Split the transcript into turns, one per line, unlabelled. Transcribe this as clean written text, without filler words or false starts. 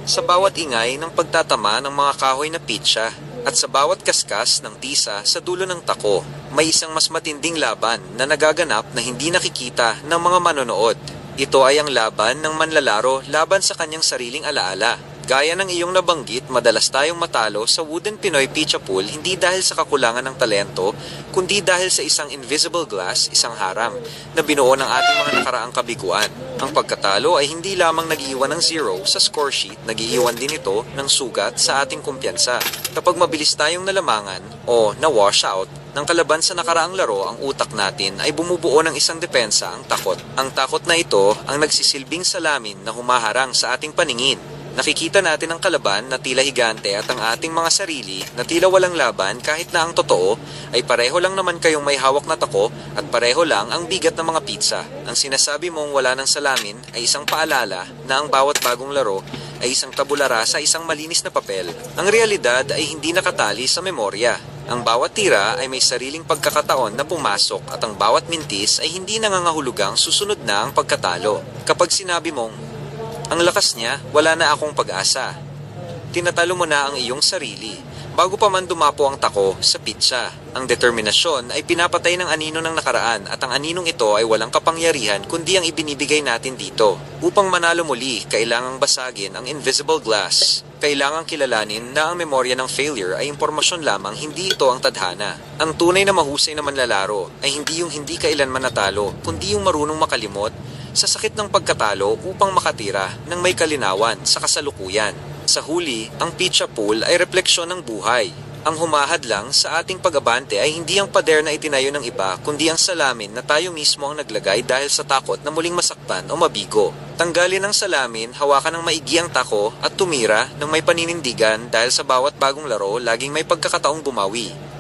Sa bawat ingay ng pagtatama ng mga kahoy na pitsa at sa bawat kaskas ng tisa sa dulo ng tako, may isang mas matinding laban na nagaganap na hindi nakikita ng mga manonood. Ito ay ang laban ng manlalaro laban sa kanyang sariling alaala. Gaya ng iyong nabanggit, madalas tayong matalo sa Wooden Pinoy Pitcha Pool hindi dahil sa kakulangan ng talento, kundi dahil sa isang invisible glass, isang harang, na binuo ng ating mga nakaraang kabiguan. Ang pagkatalo ay hindi lamang nag-iwan ng zero sa score sheet, nag-iiwan din ito ng sugat sa ating kumpiyansa. Kapag mabilis tayong nalamangan o na-wash out ng kalaban sa nakaraang laro, ang utak natin ay bumubuo ng isang depensa, ang takot. Ang takot na ito ang nagsisilbing salamin na humaharang sa ating paningin. Nakikita natin ang kalaban na tila higante at ang ating mga sarili na tila walang laban kahit na ang totoo ay pareho lang naman kayong may hawak na tako at pareho lang ang bigat ng mga pizza. Ang sinasabi mong wala ng salamin ay isang paalala na ang bawat bagong laro ay isang tabulara sa isang malinis na papel. Ang realidad ay hindi nakatali sa memorya. Ang bawat tira ay may sariling pagkakataon na pumasok at ang bawat mintis ay hindi nangangahulugang susunod na ang pagkatalo. Kapag sinabi mong, ang lakas niya, wala na akong pag-asa, tinatalo mo na ang iyong sarili bago pa man dumapo ang tako sa pitsa. Ang determinasyon ay pinapatay ng anino ng nakaraan at ang aninong ito ay walang kapangyarihan kundi ang ibinibigay natin dito. Upang manalo muli, kailangang basagin ang invisible glass. Kailangang kilalanin na ang memorya ng failure ay impormasyon lamang, hindi ito ang tadhana. Ang tunay na mahusay na manlalaro ay hindi yung hindi kailanman natalo, kundi yung marunong makalimot sa sakit ng pagkatalo upang makatira ng may kalinawan sa kasalukuyan. Sa huli, ang pitcha pool ay refleksyon ng buhay. Ang humahad lang sa ating pag-abante ay hindi ang pader na itinayo ng iba, kundi ang salamin na tayo mismo ang naglagay dahil sa takot na muling masaktan o mabigo. Tanggalin ang salamin, hawakan ng maigi ang tako at tumira ng may paninindigan dahil sa bawat bagong laro, laging may pagkakataong bumawi.